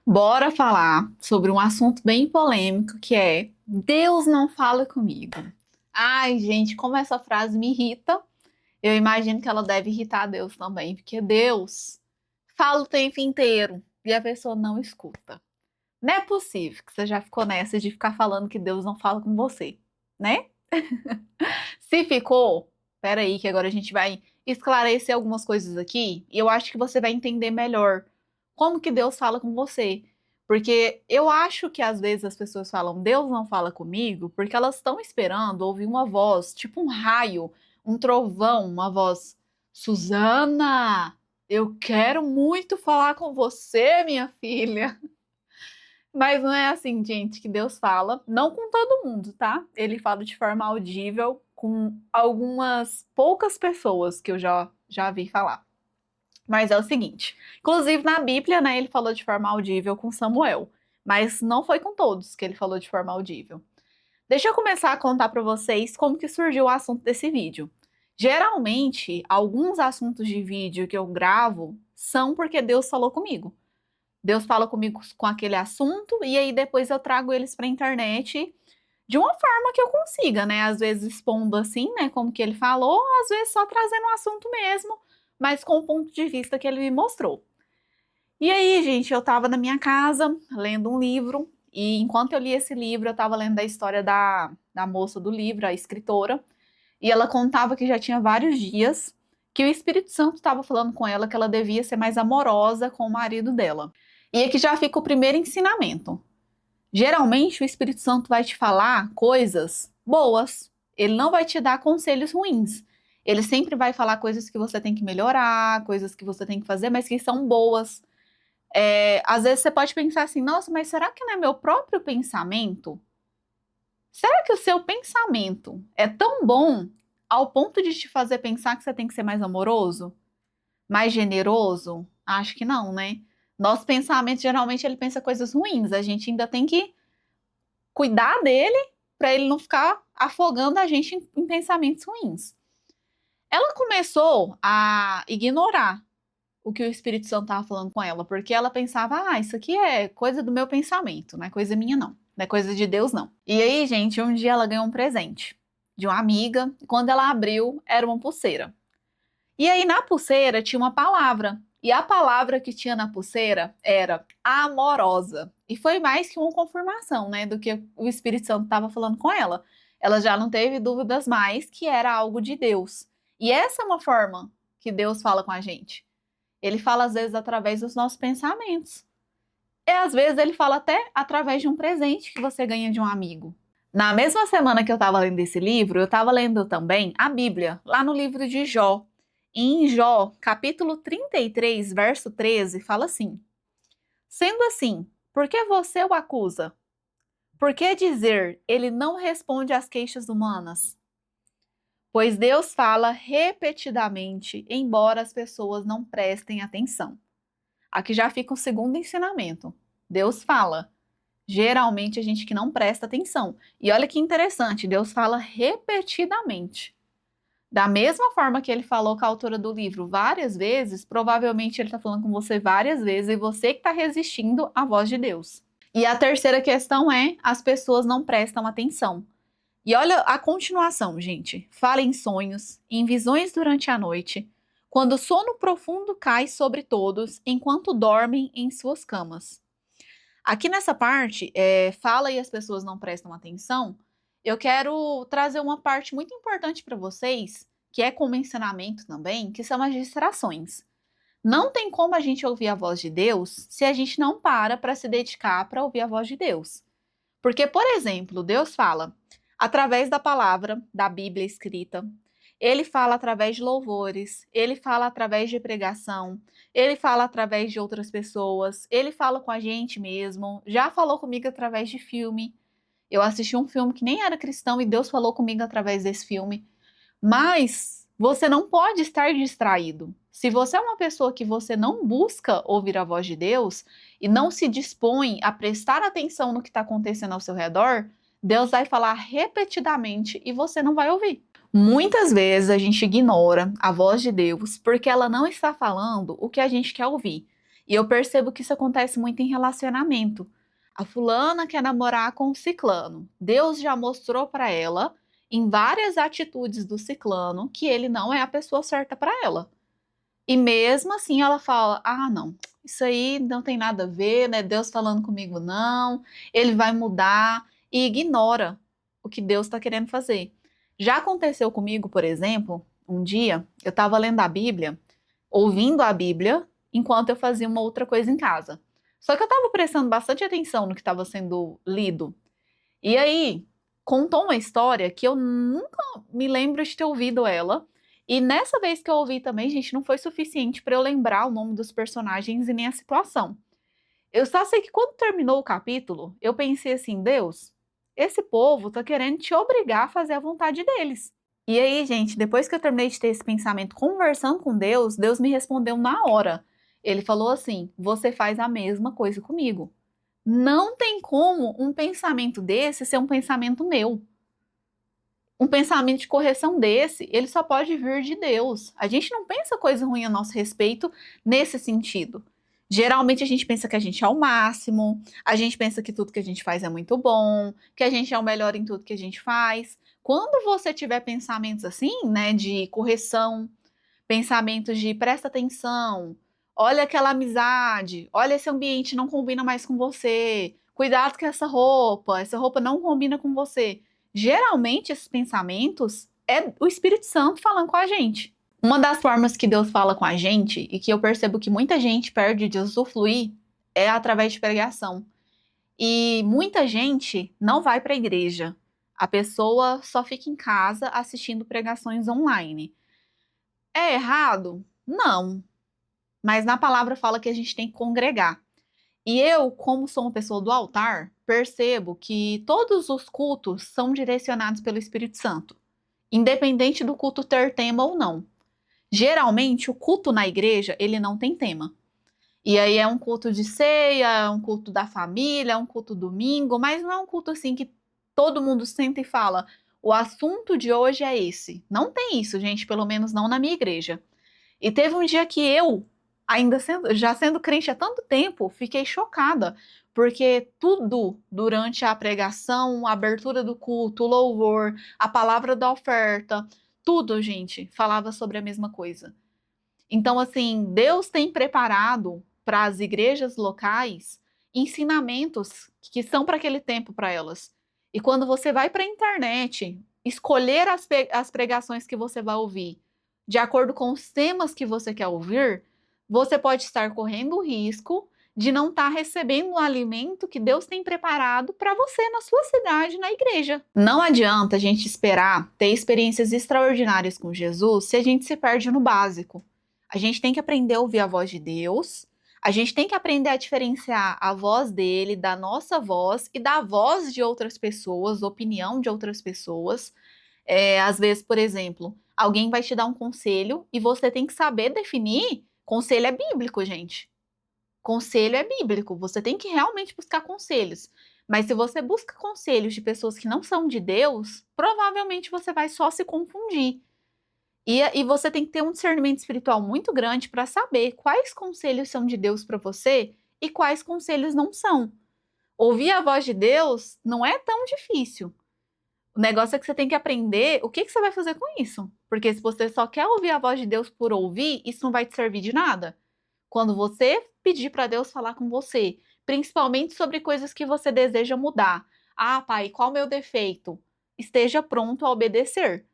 Bora falar sobre um assunto bem polêmico que é Deus não fala comigo. Ai, gente, como essa frase me irrita, eu imagino que ela deve irritar Deus também, porque Deus fala o tempo inteiro e a pessoa não escuta. Não é possível que você já ficou nessa de ficar falando que Deus não fala com você, né? Se ficou, peraí, que agora a gente vai esclarecer algumas coisas aqui e eu acho que você vai entender melhor como que Deus fala com você. Porque eu acho que às vezes as pessoas falam, Deus não fala comigo, porque elas estão esperando ouvir uma voz, tipo um raio, um trovão, uma voz, Susana, eu quero muito falar com você, minha filha. Mas não é assim, gente, que Deus fala. Não com todo mundo, tá? Ele fala de forma audível com algumas poucas pessoas que eu já vi falar. Mas é o seguinte, inclusive na Bíblia, né, ele falou de forma audível com Samuel, mas não foi com todos que ele falou de forma audível. Deixa eu começar a contar para vocês como que surgiu o assunto desse vídeo. Geralmente, alguns assuntos de vídeo que eu gravo são porque Deus falou comigo. Deus fala comigo com aquele assunto e aí depois eu trago eles para a internet de uma forma que eu consiga, né? Às vezes expondo assim, né, como que ele falou, às vezes só trazendo o assunto mesmo, mas com o ponto de vista que ele me mostrou. E aí, gente, eu tava na minha casa lendo um livro e enquanto eu li esse livro, eu tava lendo a história da moça do livro, a escritora, e ela contava que já tinha vários dias que o Espírito Santo estava falando com ela que ela devia ser mais amorosa com o marido dela. E aqui já fica o primeiro ensinamento. Geralmente o Espírito Santo vai te falar coisas boas. Ele não vai te dar conselhos ruins. Ele sempre vai falar coisas que você tem que melhorar, coisas que você tem que fazer, mas que são boas. Às vezes você pode pensar assim, nossa, mas será que não é meu próprio pensamento? Será que o seu pensamento é tão bom ao ponto de te fazer pensar que você tem que ser mais amoroso? Mais generoso? Acho que não, né? Nosso pensamento, geralmente, ele pensa coisas ruins. A gente ainda tem que cuidar dele para ele não ficar afogando a gente em pensamentos ruins. Ela começou a ignorar o que o Espírito Santo estava falando com ela, porque ela pensava, isso aqui é coisa do meu pensamento, não é coisa minha, não. Não é coisa de Deus, não. E aí, gente, um dia ela ganhou um presente de uma amiga, e quando ela abriu, era uma pulseira. E aí, na pulseira, tinha uma palavra. E a palavra que tinha na pulseira era amorosa. E foi mais que uma confirmação, né, do que o Espírito Santo estava falando com ela. Ela já não teve dúvidas mais que era algo de Deus. E essa é uma forma que Deus fala com a gente. Ele fala, às vezes, através dos nossos pensamentos. E, às vezes, ele fala até através de um presente que você ganha de um amigo. Na mesma semana que eu estava lendo esse livro, eu estava lendo também a Bíblia, lá no livro de Jó. E em Jó, capítulo 33, verso 13, fala assim: Sendo assim, por que você o acusa? Por que dizer, ele não responde às queixas humanas? Pois Deus fala repetidamente, embora as pessoas não prestem atenção. Aqui já fica o segundo ensinamento. Deus fala. Geralmente a gente que não presta atenção. E olha que interessante, Deus fala repetidamente. Da mesma forma que ele falou com a autora do livro várias vezes, provavelmente ele está falando com você várias vezes e você que está resistindo à voz de Deus. E a terceira questão é: as pessoas não prestam atenção. E olha a continuação, gente. Fala em sonhos, em visões durante a noite, quando o sono profundo cai sobre todos, enquanto dormem em suas camas. Aqui nessa parte, fala e as pessoas não prestam atenção. Eu quero trazer uma parte muito importante para vocês, que é como ensinamento também, que são as distrações. Não tem como a gente ouvir a voz de Deus se a gente não para se dedicar para ouvir a voz de Deus. Porque, por exemplo, Deus fala através da palavra, da Bíblia escrita, ele fala através de louvores, ele fala através de pregação, ele fala através de outras pessoas, ele fala com a gente mesmo, já falou comigo através de filme. Eu assisti um filme que nem era cristão e Deus falou comigo através desse filme. Mas você não pode estar distraído. Se você é uma pessoa que você não busca ouvir a voz de Deus e não se dispõe a prestar atenção no que está acontecendo ao seu redor, Deus vai falar repetidamente e você não vai ouvir. Muitas vezes a gente ignora a voz de Deus porque ela não está falando o que a gente quer ouvir. E eu percebo que isso acontece muito em relacionamento. A fulana quer namorar com o ciclano. Deus já mostrou para ela, em várias atitudes do ciclano, que ele não é a pessoa certa para ela. E mesmo assim ela fala: ah, não, isso aí não tem nada a ver, né? Deus falando comigo, não, ele vai mudar, e ignora o que Deus está querendo fazer. Já aconteceu comigo, por exemplo, um dia eu estava lendo a Bíblia, ouvindo a Bíblia, enquanto eu fazia uma outra coisa em casa. Só que eu estava prestando bastante atenção no que estava sendo lido. E aí, contou uma história que eu nunca me lembro de ter ouvido ela. E nessa vez que eu ouvi também, gente, não foi suficiente para eu lembrar o nome dos personagens e nem a situação. Eu só sei que quando terminou o capítulo, eu pensei assim: Deus, esse povo tá querendo te obrigar a fazer a vontade deles. E aí, gente, depois que eu terminei de ter esse pensamento conversando com Deus, Deus me respondeu na hora. Ele falou assim: você faz a mesma coisa comigo. Não tem como um pensamento desse ser um pensamento meu. Um pensamento de correção desse, ele só pode vir de Deus. A gente não pensa coisa ruim a nosso respeito nesse sentido. Geralmente a gente pensa que a gente é o máximo, a gente pensa que tudo que a gente faz é muito bom, que a gente é o melhor em tudo que a gente faz. Quando você tiver pensamentos assim, né, de correção, pensamentos de presta atenção, olha aquela amizade, olha esse ambiente não combina mais com você, cuidado com essa roupa não combina com você. Geralmente esses pensamentos é o Espírito Santo falando com a gente. Uma das formas que Deus fala com a gente e que eu percebo que muita gente perde de usufruir é através de pregação. E muita gente não vai para a igreja. A pessoa só fica em casa assistindo pregações online. É errado? Não. Mas na palavra fala que a gente tem que congregar. E eu, como sou uma pessoa do altar, percebo que todos os cultos são direcionados pelo Espírito Santo, independente do culto ter tema ou não. Geralmente, o culto na igreja, ele não tem tema. E aí é um culto de ceia, é um culto da família, é um culto domingo, mas não é um culto assim que todo mundo senta e fala: o assunto de hoje é esse. Não tem isso, gente, pelo menos não na minha igreja. E teve um dia que eu, já sendo crente há tanto tempo, fiquei chocada, porque tudo durante a pregação, a abertura do culto, o louvor, a palavra da oferta, tudo, gente, falava sobre a mesma coisa. Então, assim, Deus tem preparado para as igrejas locais ensinamentos que são para aquele tempo para elas. E quando você vai para a internet, escolher as pregações que você vai ouvir, de acordo com os temas que você quer ouvir, você pode estar correndo o risco de não estar recebendo o alimento que Deus tem preparado para você na sua cidade, na igreja. Não adianta a gente esperar ter experiências extraordinárias com Jesus se a gente se perde no básico. A gente tem que aprender a ouvir a voz de Deus, a gente tem que aprender a diferenciar a voz dele da nossa voz e da voz de outras pessoas, opinião de outras pessoas. Às vezes, por exemplo, alguém vai te dar um conselho e você tem que saber definir. Conselho é bíblico, gente. Conselho é bíblico. Você tem que realmente buscar conselhos. Mas se você busca conselhos de pessoas que não são de Deus, provavelmente você vai só se confundir. E você tem que ter um discernimento espiritual muito grande para saber quais conselhos são de Deus para você e quais conselhos não são. Ouvir a voz de Deus não é tão difícil. O negócio é que você tem que aprender o que que você vai fazer com isso. Porque se você só quer ouvir a voz de Deus por ouvir, isso não vai te servir de nada. Quando você pedir para Deus falar com você, principalmente sobre coisas que você deseja mudar. Ah, pai, qual o meu defeito? Esteja pronto a obedecer.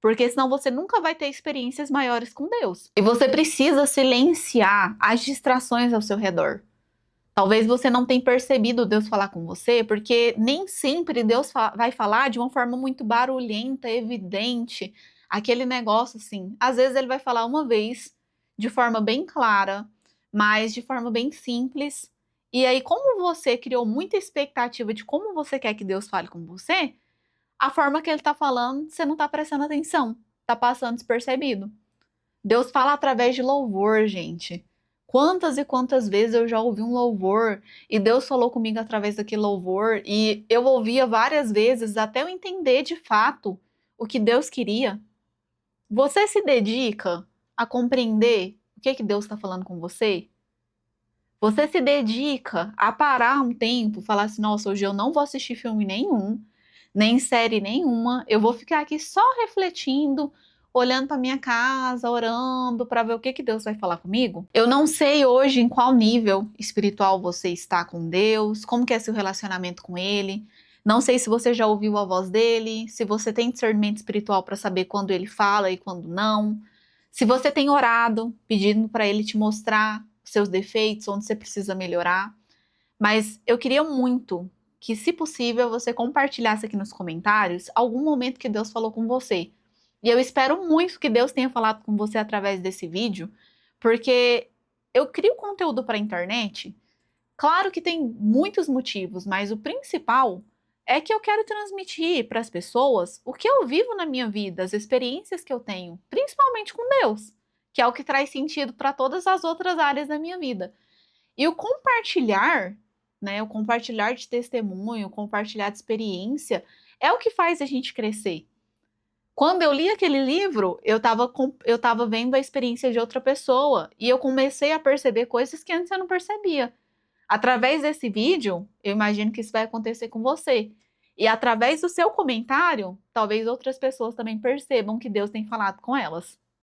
Porque senão você nunca vai ter experiências maiores com Deus. E você precisa silenciar as distrações ao seu redor. Talvez você não tenha percebido Deus falar com você, porque nem sempre Deus vai falar de uma forma muito barulhenta, evidente, aquele negócio assim. Às vezes ele vai falar uma vez, de forma bem clara, mas de forma bem simples. E aí, como você criou muita expectativa de como você quer que Deus fale com você, a forma que ele tá falando, você não tá prestando atenção, tá passando despercebido. Deus fala através de louvor, gente. Quantas e quantas vezes eu já ouvi um louvor e Deus falou comigo através daquele louvor e eu ouvia várias vezes até eu entender de fato o que Deus queria. Você se dedica a compreender o que que Deus está falando com você? Você se dedica a parar um tempo, falar assim, nossa, hoje eu não vou assistir filme nenhum, nem série nenhuma, eu vou ficar aqui só refletindo, olhando para minha casa, orando para ver o que que Deus vai falar comigo. Eu não sei hoje em qual nível espiritual você está com Deus, como que é seu relacionamento com Ele. Não sei se você já ouviu a voz dele, se você tem discernimento espiritual para saber quando ele fala e quando não. Se você tem orado, pedindo para ele te mostrar seus defeitos, onde você precisa melhorar. Mas eu queria muito que, se possível, você compartilhasse aqui nos comentários algum momento que Deus falou com você. E eu espero muito que Deus tenha falado com você através desse vídeo, porque eu crio conteúdo para a internet. Claro que tem muitos motivos, mas o principal é que eu quero transmitir para as pessoas o que eu vivo na minha vida, as experiências que eu tenho, principalmente com Deus, que é o que traz sentido para todas as outras áreas da minha vida. E o compartilhar, né, o compartilhar de testemunho, o compartilhar de experiência, é o que faz a gente crescer. Quando eu li aquele livro, eu tava vendo a experiência de outra pessoa e eu comecei a perceber coisas que antes eu não percebia. Através desse vídeo, eu imagino que isso vai acontecer com você. E através do seu comentário, talvez outras pessoas também percebam que Deus tem falado com elas.